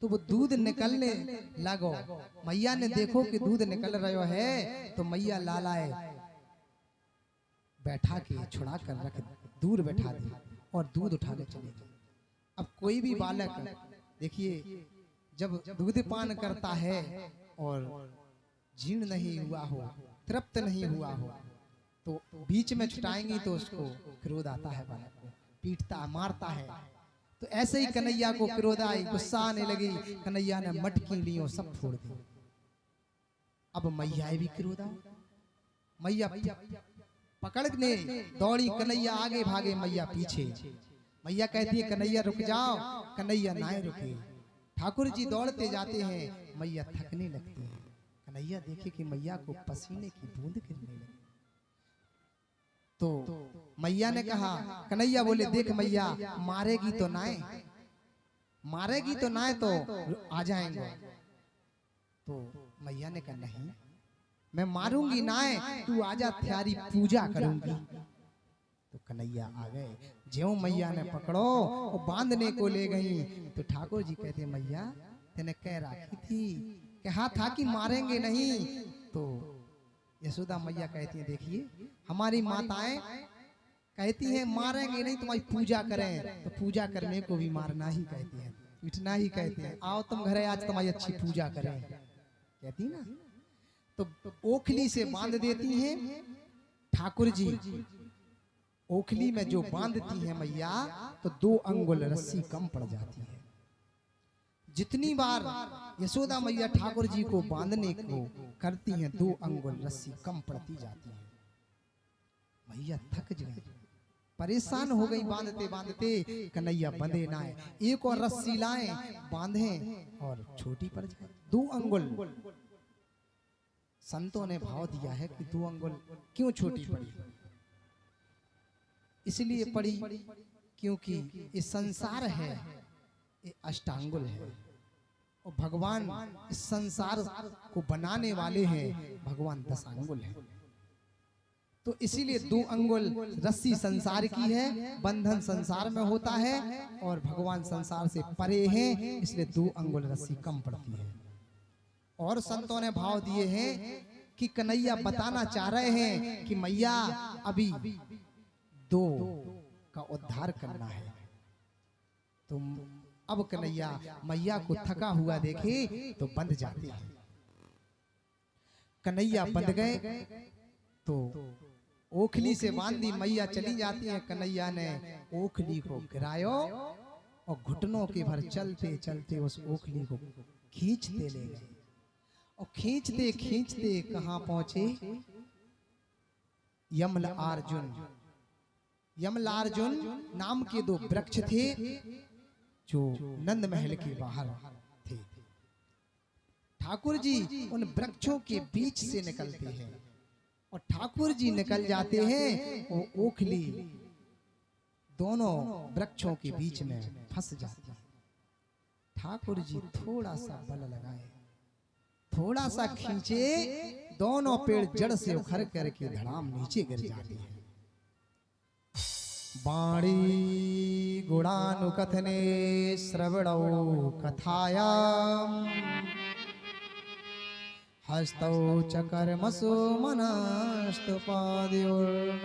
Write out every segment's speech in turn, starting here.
तो वो दूध निकलने लगो। मैया ने देखो कि दूध निकल रहा है, तो मैया लालाए बैठा के छुड़ा कर रख दूर बैठा दी और दूध उठाने चले गए। अब कोई भी बालक देखिए जब दूध पान करता है और जीर्ण नहीं हुआ हो, तृप्त नहीं हुआ हो, तो बीच में छुटाएंगे तो उसको क्रोध आता है, बालक को पीटता मारता है। तो ऐसे ही कन्हैया को क्रोध आई, गुस्सा आने लगी। कन्हैया ने मटकी ली और सब फोड़ दी। अब मैया भी क्रोध आ, मैया पकड़ने दौड़ी, कन्हैया आगे भागे, मैया पीछे। मैया कहती है कन्हैया रुक जाओ, कन्हैया ना रुके। ठाकुर जी दौड़ते जाते हैं, मैया थकने लगती है। कन्हैया देखे कि मैया को पसीने की बूंद गिरने लगी। तो मैया ने कहा, कन्हैया बोले देख मैया मारेगी तो नाए, मारेगी तो नाए तो आ जाएंगे। तो मैया ने कहा नहीं मैं मारूंगी नाए, तू आजा थारी पूजा करूंगी। तो कन्हैया आ गए। ज्यों मैया ने पकड़ो और बांधने को ले गई, तो ठाकुर जी कहते मैया तेने कह रखी थी, कहा था कि मारेंगे नहीं। तो यशोदा मैया कहती है देखिए हमारी माताएं कहती हैं मारेंगे नहीं, तुम्हारी पूजा करें, तो पूजा करने को भी मारना ही कहती हैं, पीटना ही कहते हैं। आओ तुम घरे आज तुम्हारी अच्छी पूजा करें, कहती ना। तो ओखली से बांध देती हैं ठाकुर जी। ओखली में जो बांधती है मैया, तो 2 अंगुल रस्सी कम पड़ जाती है। जितनी बार यशोदा मैया ठाकुर जी को बांधने को करती हैं, 2 अंगुल रस्सी कम पड़ती जाती है। मैया थक गई, परेशान हो गई बांधते बांधते। कन्हैया बंधे ना है, एक और रस्सी लाए बांधे और छोटी पड़ जाए 2 अंगुल। संतों ने भाव दिया है कि 2 अंगुल क्यों छोटी पड़ी? इसलिए पड़ी क्योंकि ये संसार है, ये अष्टांगुल है और भगवान इस संसार को बनाने वाले हैं, भगवान 10 अंगुल है। तो इसीलिए 2 अंगुल रस्सी संसार की है, बंधन संसार में होता है और भगवान संसार से परे हैं, इसलिए 2 अंगुल रस्सी कम पड़ती है। और संतों ने भाव दिए हैं कि कन्हैया बताना चाह रहे हैं कि मैया अभी 2 का उद्धार करना है। तो अब कन्हैया मैया को थका हुआ देखे तो बंध जाते हैं। कन्हैया बंध गए तो ओखली से बांधी मैया चली जाती है। कन्हैया ने ओखली को गिरायो और घुटनों के भर चलते चलते उस ओखली को खींचते ले गए और खींचते खींचते कहां पहुंचे? यमलार्जुन। यमलार्जुन नाम के 2 वृक्ष थे जो नंद महल के बाहर थे। ठाकुर जी उन वृक्षों के बीच से निकलते हैं और ठाकुर जी निकल जाते हैं। वो ओखली दोनों वृक्षों के बीच में फंस जाती है। ठाकुर जी थोड़ा सा बल लगाए, थोड़ा सा खींचे, दोनों पेड़ जड़ से उखड़ करके धड़ाम नीचे गिर जाते हैं। वाणी गुणानुकथने श्रवणौ कथायाम हस्तौ च कर्मसु मनस्तु पादयोर्न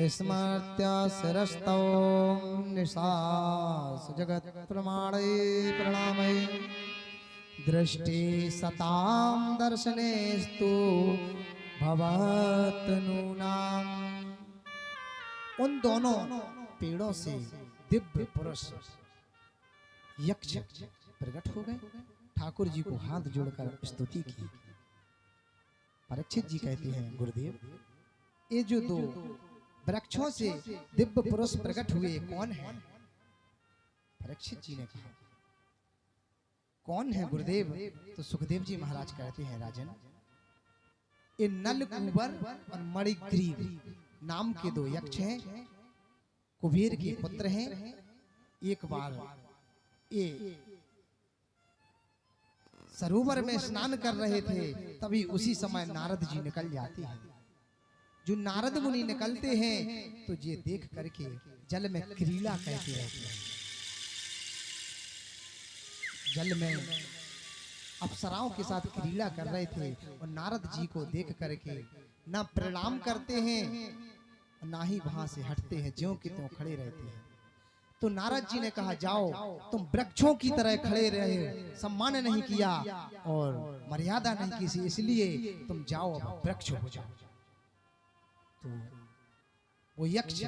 स्मर्त्यासरस्तौ निशास जगत प्रमाणे प्रणामे दृष्टि सताम दर्शनेस्तु भवतनूनाम। उन दोनों पेड़ों से दिव्य पुरुष यक्ष प्रकट हो गए, ठाकुर जी को हाथ जोड़कर स्तुति की। परीक्षित जी कहते हैं गुरुदेव ये जो 2 वृक्षों से दिव्य पुरुष प्रकट हुए कौन है? परीक्षित जी ने कहा कौन है गुरुदेव? तो सुखदेव जी महाराज कहते हैं राजन ये नलकूबर और मणिग्रीव नाम के 2 यक्ष हैं, कुबेर के पुत्र हैं। एक बार ये सरोवर में स्नान कर रहे थे, तभी उसी समय नारद जी निकल जाते हैं। जो नारद मुनि निकलते हैं तो ये देख करके जल में क्रीड़ा कहते रहते हैं। जल में अप्सराओं के साथ क्रीड़ा कर रहे थे और नारद जी को देख करके ना प्रणाम करते हैं ना ही वहां से हटते हैं, ज्यों कि त्यों खड़े रहते हैं। तो नारद जी ने कहा जाओ, तुम वृक्षों की तरह खड़े रहे, सम्मान नहीं किया और मर्यादा नहीं की, इसलिए तुम जाओ, अब वृक्ष हो जाओ। तो वो यक्ष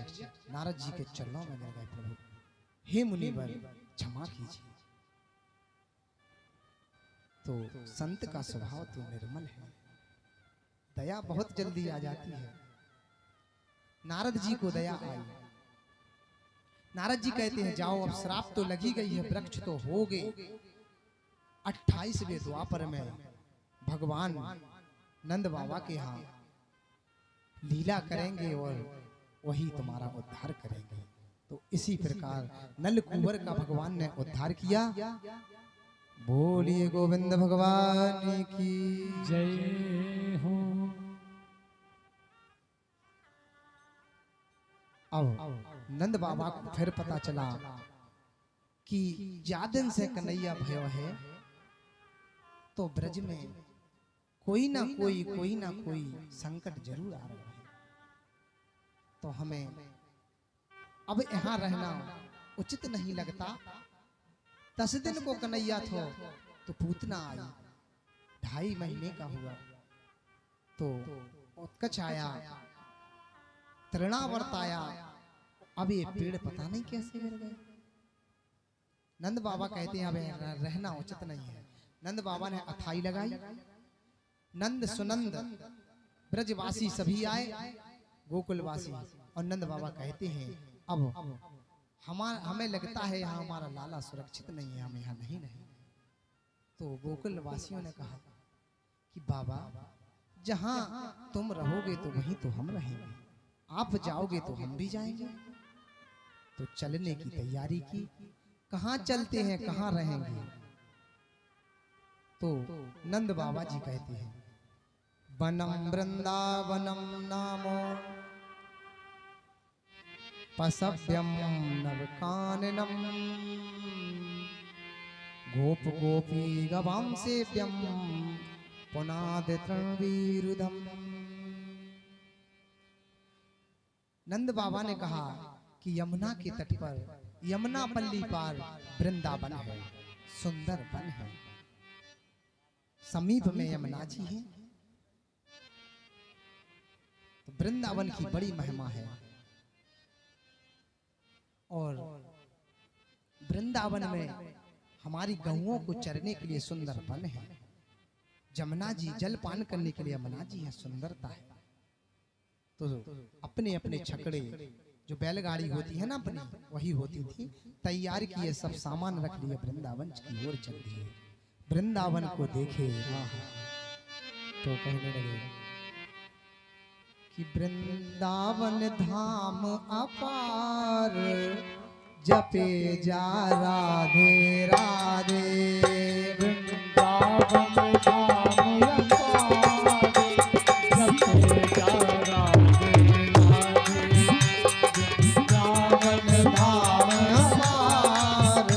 नारद जी के चरणों में गिर गए, प्रभु हे मुनिवर क्षमा कीजिए। तो संत का स्वभाव तो निर्मल है, दया बहुत जल्दी आ जाती है। नारद जी को दया आई। नारद जी कहते हैं जाओ, अब श्राप तो लगी गई है, वृक्ष तो हो गए। 28वें द्वापर में भगवान नंद बाबा के यहाँ लीला करेंगे और वही तुम्हारा उद्धार करेंगे। तो इसी प्रकार नलकुंवर का भगवान ने उद्धार किया। बोलिए गोविंद भगवान की जय हो। अब नंद बाबा को फिर पता चला कि जादन से कन्हैया भयो है, तो ब्रज में कोई ना कोई संकट जरूर आ रहा है। तो हमें अब यहाँ रहना उचित नहीं लगता। 10 दिन को कन्हैया तो पूतना आई, 2.5 महीने का हुआ तो उत्कच आया, तृणावर्त आया। अब ये पेड़ पता नहीं कैसे गिर गए। नंद बाबा कहते हैं अब रहना उचित नहीं है। नंद बाबा ने अथाई लगाई। नंद सुनंद ब्रजवासी सभी आए, गोकुलवासी, और नंद बाबा कहते हैं अब हमें लगता है यहाँ हमारा लाला सुरक्षित नहीं है, हम यहाँ नहीं रहेंगे। तो गोकुल वासियों ने कहा कि बाबा जहाँ तुम रहोगे तो वहीं तो हम रहेंगे, आप जाओगे तो हम भी जाएंगे। तो चलने की तैयारी की। कहाँ चलते हैं, कहाँ रहेंगे? तो नंद बाबा जी कहते हैं वनम वृंदावनम नामो पसव्यम नवकाननम गोप गोपी गवाम सेव्यम पुनादितृणवीरुधम। नंद बाबा ने कहा कि यमुना के तट पर, यमुना पल्ली पार वृंदावन है, सुंदर वन है, समीप में यमुना जी है। तो वृंदावन की बड़ी महिमा है और वृंदावन में हमारी गौओं को चरने के लिए सुंदर वन है। जमुना जी जल पान करने के लिए यमुना जी है, सुंदरता है। तो अपने अपने छकड़े, जो बैलगाड़ी होती है ना अपनी, वही होती थी, तैयार किए, सब सामान रख लिए, वृंदावन की ओर चल दिए। वृंदावन को देखे तो कहने लगे कि वृंदावन धाम अपार, जपे जा राधे राधे। वृंदावन धाम अपार, जपे जा राधे राधे। वृंदावन धाम अपार,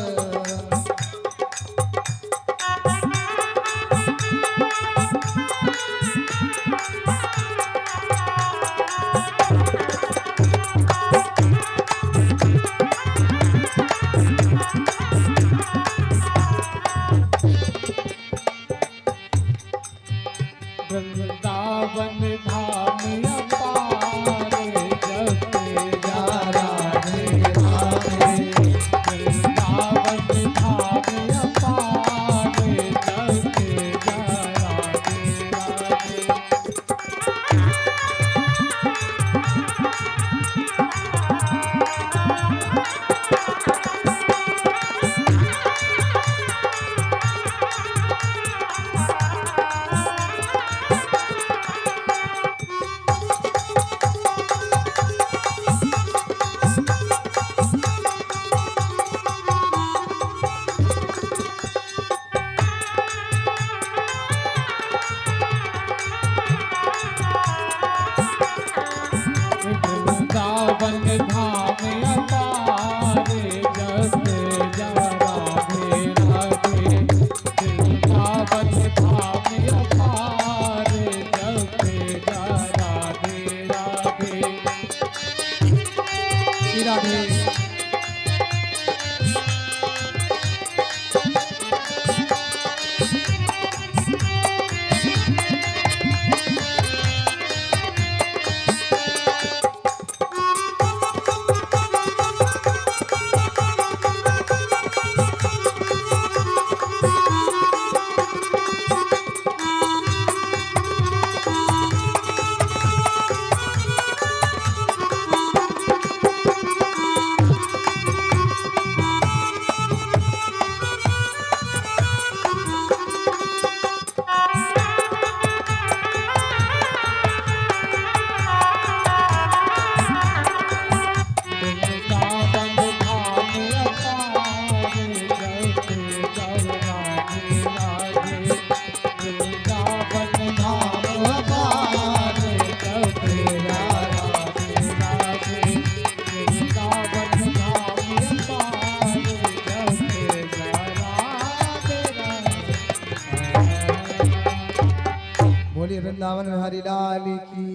वृंदावन हरि लाल की।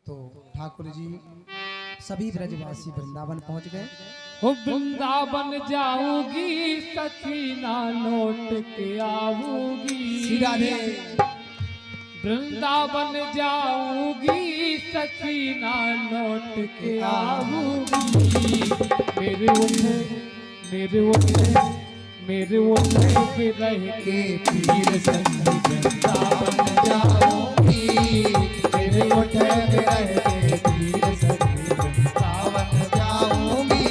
तो ठाकुर जी सभी ब्रजवासी वृंदावन पहुंच गए। हो वृंदावन जाऊंगी सखी ना लौट के आऊंगी। राधे वृंदावन जाऊंगी सखी ना लौट के आऊंगी। मेरे उठे पे रह के पीर संग वृंदावन जाऊंगी। मेरे उठे पे रह के पीर संग वृंदावन जाऊंगी।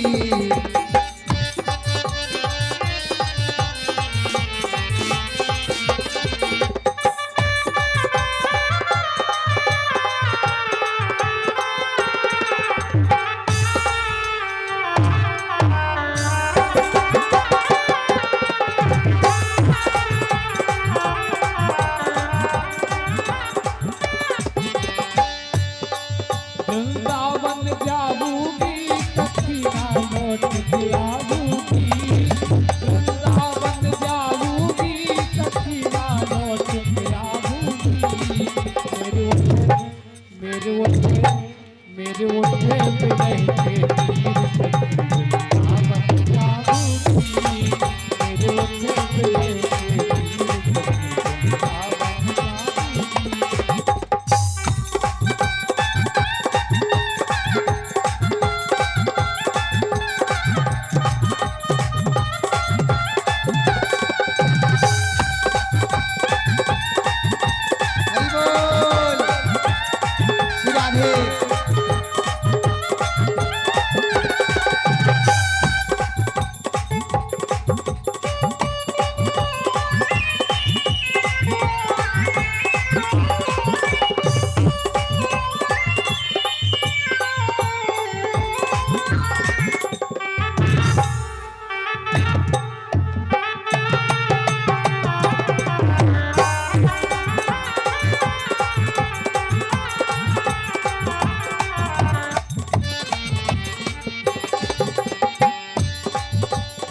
वृंदावन जाऊंगी सखी ना लौट के आऊंगी। वृंदावन जाऊंगी सखी ना लौट के आऊंगी। मेरे उठे पे रह के पीर सखी वृंदावन जाऊंगी। मेरे उठे पे रह के पीर सखी वृंदावन जाऊंगी। हरि बोल। श्री राधे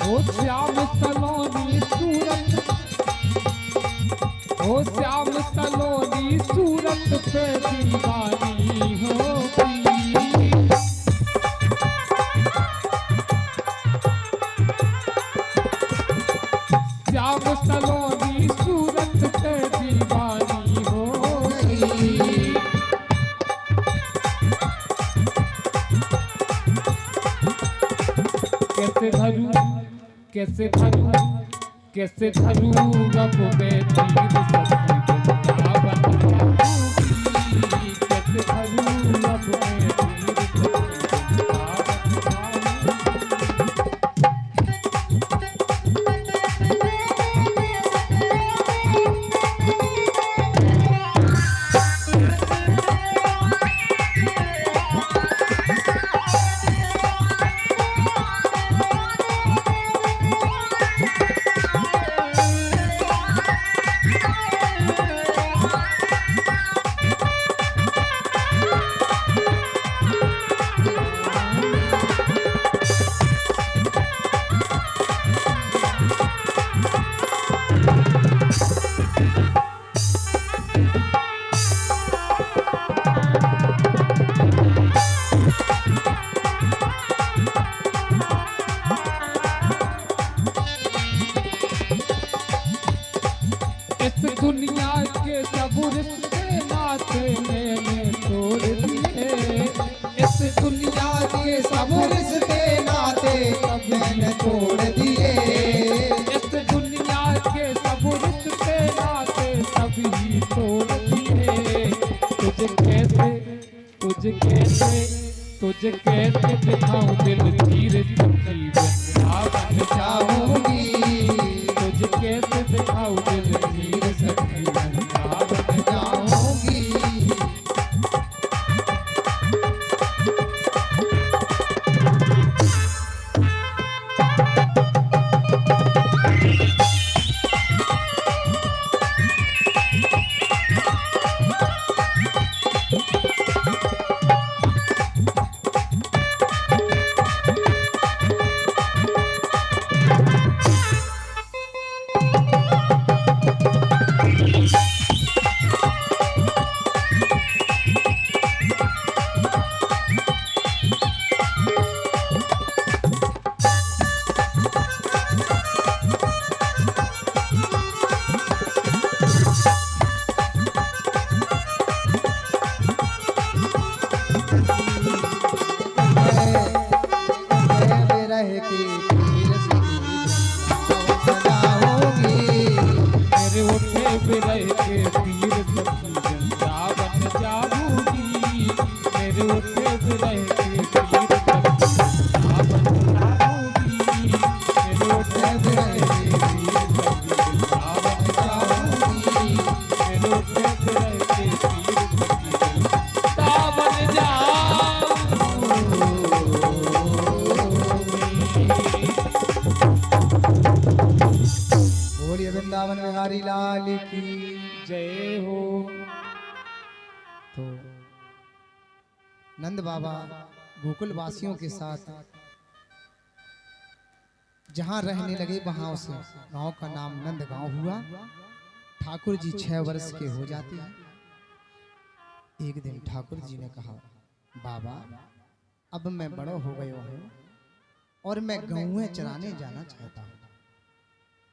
ओ श्याम सलोनी सूरत, ओ श्याम सलोनी सूरत पे दीवानी होगी। श्याम सलोनी सूरत पे दीवानी होगी। कैसे धरूं रब में तीर सखी वृंदावन जाऊंगी। कैसे धरूं रब में तीर सखी वृंदावन जाऊंगी। इस दुनिया के सब रिश्ते नाते मैंने तोड़ दिए। इस दुनिया के सब रिश्ते नाते मैंने तोड़ दिए। इस दुनिया के सब रिश्ते नाते सभी तोड़ दिए। तुझे कैसे दिखाऊं दिल धीरे सखी वृंदावन जाऊंगी। तुझे कैसे दिखाऊं दिल धीरे सखी वृंदावन जाऊंगी। विरह के तीर सखी वृंदावन जाऊंगी, मेरे उठे विरह के तीर सखी वृंदावन जाऊंगी, मेरे उठे विरह के तीर सखी वृंदावन जाऊंगी, मेरे उठे विरह के तीर सखी वृंदावन बोलिए वृंदावन बिहारी लाल की। जय हो। तो नंद बाबा गोकुल वासियों के साथ जहां रहने लगे वहां उस गांव का नाम नंद गांव हुआ। ठाकुर जी 6 वर्ष के हो जाते हैं। एक दिन ठाकुर जी ने कहा, बाबा अब मैं बड़ा हो गया हूँ और मैं गौएं चराने जाना चाहता हूँ।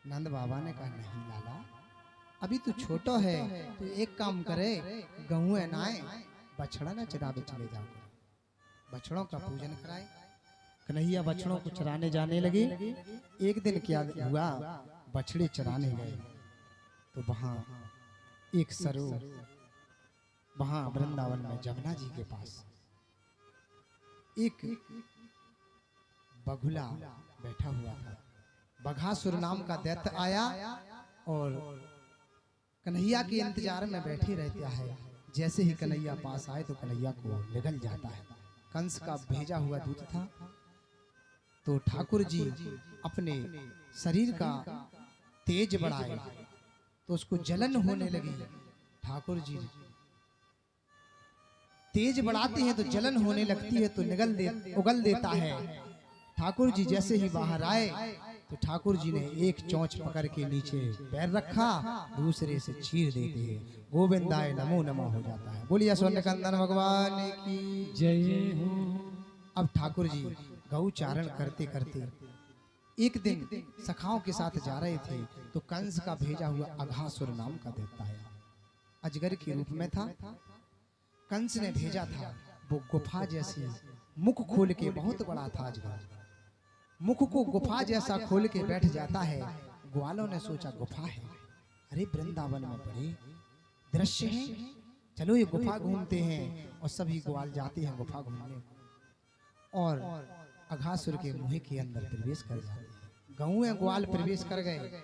नंद बाबा ने कहा, नहीं लाला, अभी तू छोटा है, तो एक काम करे, गौएं नाए बछड़ा न चरावे चले जाओ, बछड़ों का पूजन कराए। कन्हैया बछड़ों को चराने जाने लगे। एक दिन क्या हुआ, बछड़े चराने गए तो वहां एक सरोवर, वहां वृंदावन में जमुना जी के पास एक बगुला बैठा हुआ था। बघासुर नाम का दैत्य आया और कन्हैया के इंतजार में बैठे रहता है। जैसे ही कन्हैया पास आए तो कन्हैया को निगल जाता है। कंस का भेजा हुआ दूत था। तो ठाकुर जी अपने शरीर का तेज बढ़ाए तो उसको जलन होने लगी। ठाकुर जी तेज बढ़ाते हैं तो जलन होने लगती है, तो उगल देता है। ठाकुर जी जैसे ही बाहर आए तो ठाकुर जी ने एक चोंच पकड़ के नीचे पैर रखा, दूसरे से चीर देते हैं। गोविंदाय नमो नमः हो जाता है। बोलिए स्वर्ण कंदन भगवान की जय हो। अब ठाकुर जी गौ चारण करते करते एक दिन सखाओं के साथ जा रहे थे तो कंस का भेजा हुआ अघासुर नाम का दैत्य आया। अजगर के रूप में था। कंस ने भेजा था। वो गुफा जैसी मुख खोल के, बहुत बड़ा था अजगर, मुख को गुफा जैसा खोल के बैठ जाता है। ग्वालों ने सोचा गुफा है, अरे वृंदावन में बड़े दृश्य है, चलो ये गुफा घूमते हैं। और सभी ग्वाल जाते हैं गुफा घूमने और अघासुर के मुंह के अंदर प्रवेश कर जाते हैं। गौएं ग्वाल प्रवेश कर गए।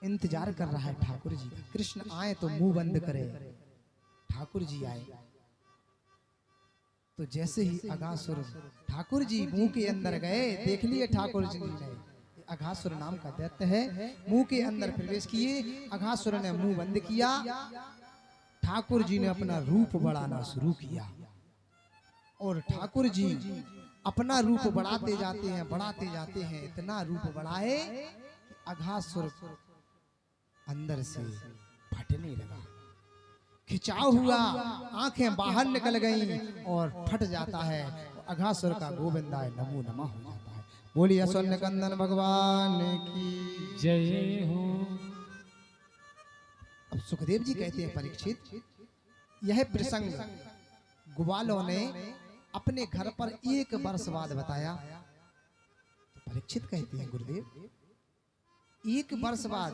इंतजार कर रहा है ठाकुर जी का, कृष्ण आए तो मुंह बंद करे। ठाकुर जी आए तो जैसे ही अघासुर, ठाकुर जी मुंह के अंदर गए, देख लिए ठाकुर जी ने अघासुर नाम का दैत्य है, मुंह के अंदर प्रवेश किए। अघासुर ने मुंह बंद किया। ठाकुर जी ने अपना रूप बढ़ाना शुरू किया और ठाकुर जी अपना रूप बढ़ाते जाते हैं, बढ़ाते जाते हैं। इतना रूप बढ़ाए कि अघासुर अंदर से फटने लगा, खिंचाव हुआ, आंखें बाहर निकल गईं और फट जाता है। अघासुर का गोविंदाय नमो नमः हो जाता है। बोलिए स्वर्ण कंदन भगवान की जय हो। अब सुखदेव जी कहते हैं, परीक्षित, यह प्रसंग ग्वालों ने अपने घर पर 1 वर्ष बाद बताया। तो परीक्षित कहते हैं, गुरुदेव 1 वर्ष बाद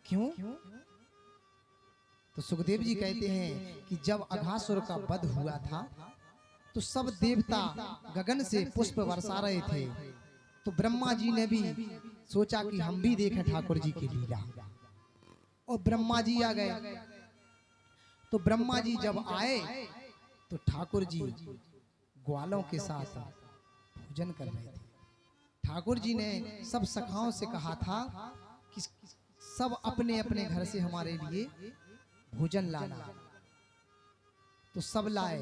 क्यों? तो सुखदेव जी कहते हैं कि जब अघासुर का वध हुआ था तो सब देवता गगन से पुष्प बरसा रहे थे। तो ब्रह्मा जी ने भी सोचा कि हम भी देखें ठाकुर जी की लीला, और ब्रह्मा जी आ गए। तो ब्रह्मा जी जब आए तो ठाकुर जी ग्वालों के साथ भोजन कर रहे थे। ठाकुर जी ने सब सखाओं से कहा था कि सब अपने अपने घर से हमारे लिए भोजन लाना। तो सब लाए।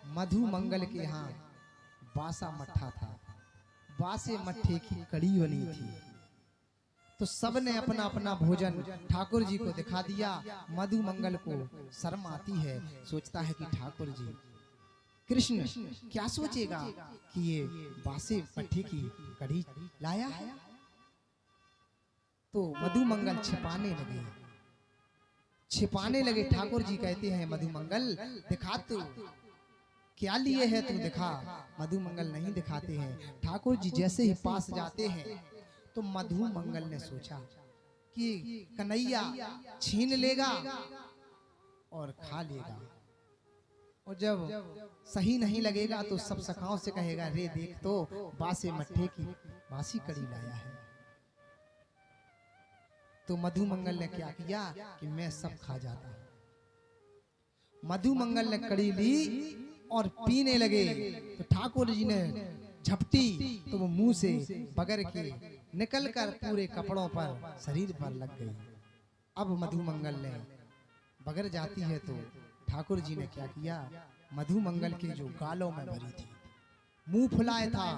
मधु मंगल के यहाँ बासा मट्ठा था, बासे मट्ठे की कड़ी बनी थी। तो सब ने अपना अपना भोजन ठाकुर जी को दिखा दिया। मधु मंगल को शर्म आती है, सोचता है कि ठाकुर जी कृष्ण क्या सोचेगा कि ये बासे मट्ठे की कड़ी लाया है। तो मधु मंगल छिपाने लगे। ठाकुर जी कहते हैं, मधु मंगल दिखा, तू क्या लिए है, तू दिखा। मधु मंगल नहीं दिखाते हैं। ठाकुर जी जैसे ही पास जाते हैं तो मधु मंगल ने सोचा कि कन्हैया छीन लेगा और खा लेगा, और जब सही नहीं लगेगा तो सब सखाओं से कहेगा, रे देख तो बासे मट्ठे की बासी कड़ी लाया है। तो मधुमंगल ने क्या किया कि मैं सब खा जाता हूं। मधुमंगल ने कड़ी ली और पीने लगे। तो ठाकुर जी ने झपटी तो वो मुंह से बगर के निकलकर पूरे कपड़ों पर शरीर पर लग गई। अब मधुमंगल ने बगर जाती है तो ठाकुर जी ने क्या किया, मधुमंगल के जो गालों में भरी थी, मुंह फुलाया था,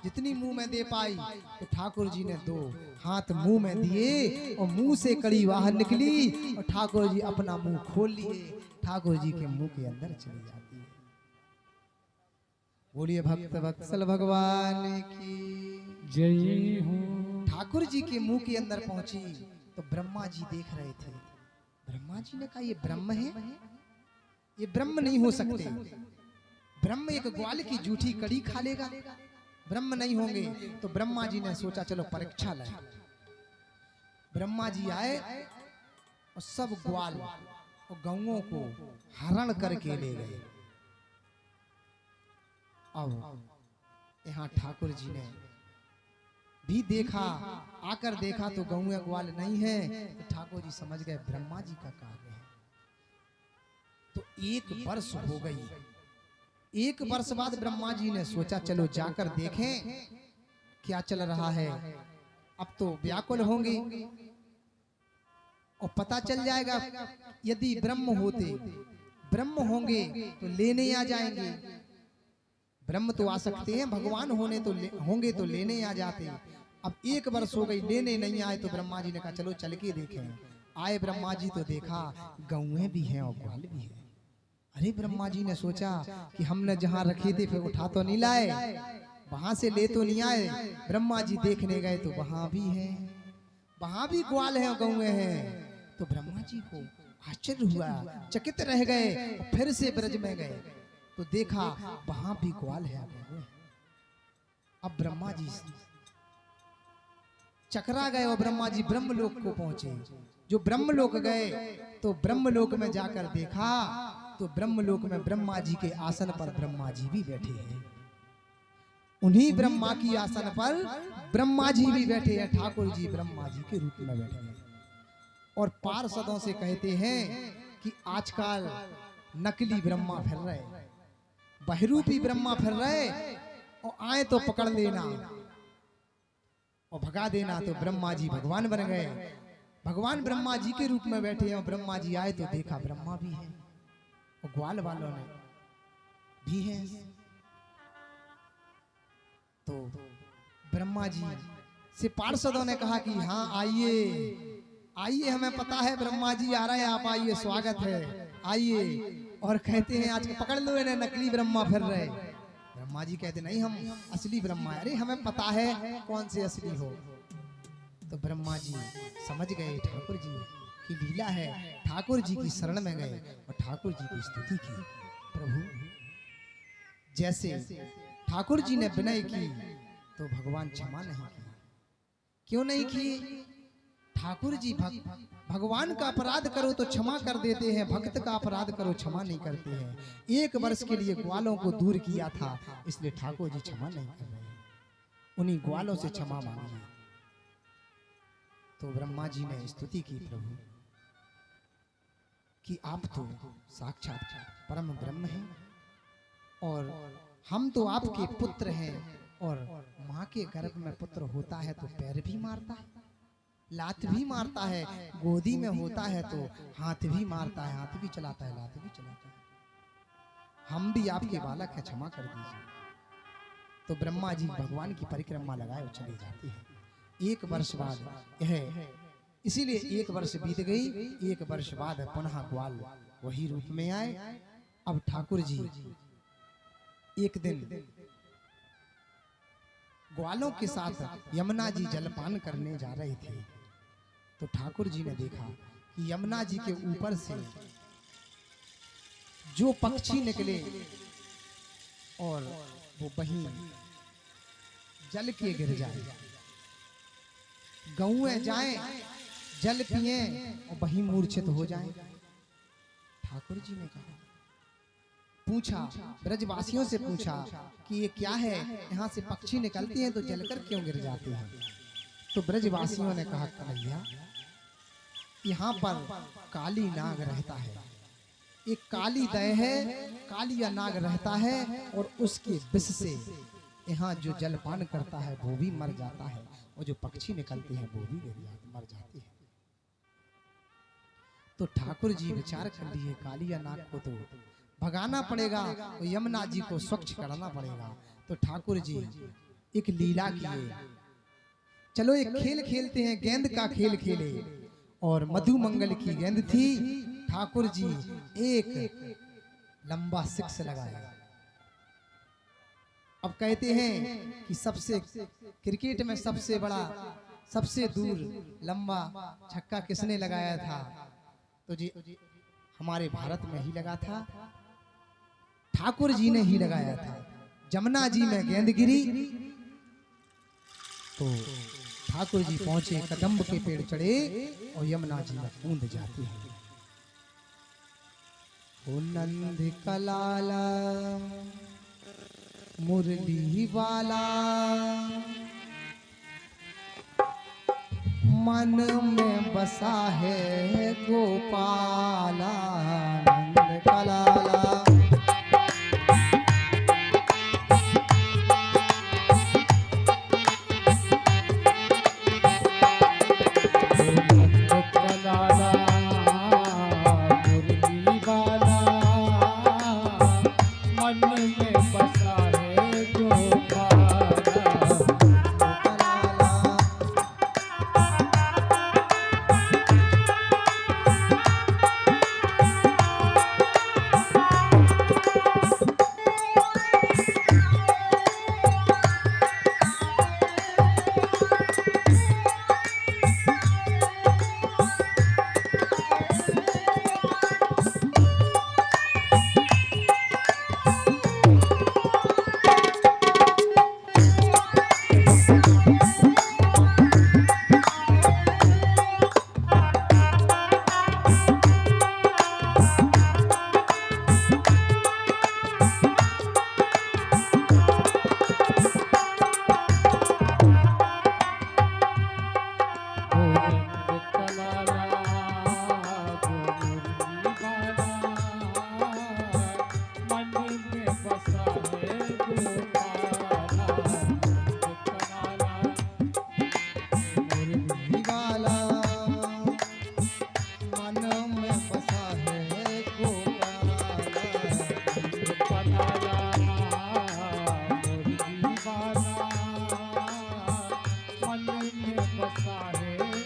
जितनी मुंह में दे पाई, तो ठाकुर जी ने 2 हाथ मुंह में दिए और मुंह से कड़ी बाहर निकली और ठाकुर जी अपना मुंह खोल लिए, ठाकुर जी के मुंह के अंदर चली जाती है। बोलिए भक्त वत्सल भगवान की जय हो। ठाकुर जी के मुंह के अंदर पहुंची तो ब्रह्मा जी देख रहे थे। ब्रह्मा जी ने कहा, ये ब्रह्म है, ये ब्रह्म नहीं हो सकते। ब्रह्म एक ग्वाल की जूठी कड़ी खा लेगा, ब्रह्म नहीं होंगे। तो ब्रह्मा जी ने सोचा चलो परीक्षा लें। ब्रह्मा जी आए और सब ग्वाल और गौओं को हरण करके ले गए। अब यहाँ ठाकुर जी ने भी देखा, आकर देखा तो गौए ग्वाल नहीं है। तो ठाकुर जी समझ गए ब्रह्मा जी का कार्य है। तो 1 वर्ष हो गई। 1 वर्ष बाद ब्रह्मा जी ने सोचा चलो जाकर देखें क्या चल रहा है। अब तो व्याकुल होंगे और पता चल जाएगा, यदि ब्रह्म होते, ब्रह्म होंगे तो लेने आ जाएंगे। ब्रह्म तो आ सकते हैं, भगवान होने तो होंगे तो लेने आ जाते। अब 1 वर्ष हो गई, लेने नहीं आए। तो ब्रह्मा जी ने कहा चलो चल के देखें। आए ब्रह्मा जी तो देखा गौएं भी हैं और ग्वाल भी हैं। अरे ब्रह्मा जी ने सोचा कि हमने जहां रखे थे फिर उठा तो नहीं लाए, वहां से ले तो नहीं आए। ब्रह्मा जी देखने गए तो वहां भी है, वहां भी ग्वाल हैं और गौएं हैं। तो ब्रह्मा जी को आश्चर्य हुआ, चकित रह गए। फिर से ब्रज में गए तो देखा वहां भी ग्वाल है। अब ब्रह्मा जी चकरा गए और ब्रह्मा जी ब्रह्मलोक को पहुंचे। जो ब्रह्मलोक गए तो ब्रह्मलोक में जाकर देखा तो ब्रह्मलोक में ब्रह्मा जी के आसन पर ब्रह्मा जी भी बैठे हैं। उन्हीं ब्रह्मा की आसन पर ब्रह्मा जी भी बैठे हैं। ठाकुर जी ब्रह्मा जी के रूप में बैठे हैं और पार्षदों से कहते हैं कि आजकल नकली ब्रह्मा फिर रहे, बहरूपी ब्रह्मा फिर रहे, और आए तो पकड़ लेना और भगा देना। तो ब्रह्मा जी भगवान बन गए। भगवान ब्रह्मा जी के रूप में बैठे हैं और ब्रह्मा जी आए तो देखा ब्रह्मा भी है और ग्वाल वालों ने भी है। तो ब्रह्मा जी से पार्षदों ने कहा कि हाँ आइए आइए, हमें पता है ब्रह्मा जी आ रहे हैं, आप आइए, स्वागत है, आइए। और कहते हैं आज पकड़ लो इन्हें, नकली ब्रह्मा फिर रहे। ब्रह्मा जी कहते नहीं, हम असली ब्रह्मा है। अरे हमें पता है कौन से असली हो। तो ब्रह्मा जी समझ गए ठाकुर जी की लीला है। ठाकुर जी की शरण में गए और ठाकुर जी की स्तुति की। प्रभु जैसे ठाकुर जी ने विनय की तो भगवान क्षमा नहीं किया। क्यों नहीं किए? ठाकुर जी भगवान का अपराध करो तो क्षमा कर देते हैं, भक्त का अपराध करो क्षमा नहीं करते हैं। 1 वर्ष के लिए ग्वालों को दूर किया था, इसलिए ठाकुर जी क्षमा नहीं कर रहे। उन्हीं ग्वालों से क्षमा मांगी। तो ब्रह्मा जी ने स्तुति की प्रभु कि आप तो साक्षात परम ब्रह्म हैं और हम तो आपके पुत्र हैं। और माँ के गर्भ में पुत्र होता है तो पैर भी मारता है, लात भी मारता है, गोदी में होता है तो हाथ भी मारता है, हाथ भी चलाता है, लात भी चलाता है। हम भी आपके बालक हैं, क्षमा कर दीजिए। तो ब्रह्मा जी भगवान की परिक्रमा लगाए और चले जाते हैं। 1 वर्ष बाद यह, इसीलिए 1 वर्ष बीत गई। 1 वर्ष बाद पुनः ग्वाल वही रूप में आए। अब ठाकुर जी एक दिन ग्वालों के साथ यमुना जी जलपान करने जा रहे थे। तो ठाकुर जी ने देखा कि यमुना जी के ऊपर से जो पक्षी निकले और वो वहीं जल के गिर जाए, गौएं जाएं, जल पिए और वही मूर्छित हो जाएं। ठाकुर जी ने कहा, पूछा, ब्रजवासियों से पूछा कि ये क्या है, यहाँ से पक्षी निकलते हैं तो जलकर क्यों गिर जाते हैं। तो ब्रजवासियों ने कहा, कन्हैया यहाँ पर काली नाग रहता है, एक काली दय है, कालिया नाग रहता है और उसके विष से यहाँ जो जलपान करता है वो भी मर जाता है और जो पक्षी निकलते हैं वो भी मर जाते हैं। तो ठाकुर जी विचार कर लिए, कालिया नाग को तो भगाना पड़ेगा और यमुना जी को स्वच्छ करना पड़ेगा। तो ठाकुर जी एक लीला किए, चलो एक खेल खेलते हैं, गेंद का खेल खेले। और मधु मंगल की गेंद थी, ठाकुर जी एक लंबा सिक्स लगाया। अब कहते हैं कि सबसे क्रिकेट में सबसे बड़ा, सबसे दूर लंबा छक्का किसने लगाया था, तो जी हमारे भारत में ही लगा था, ठाकुर जी ने ही लगाया था। जमुना जी में गेंद गिरी तो ठाकुर जी पहुंचे, कदम्ब के पेड़ चढ़े और यमुना जी में कूद जाती है। ओ नंद कलाला मुरली वाला, मन में बसा है गोपाला, नंद कलाला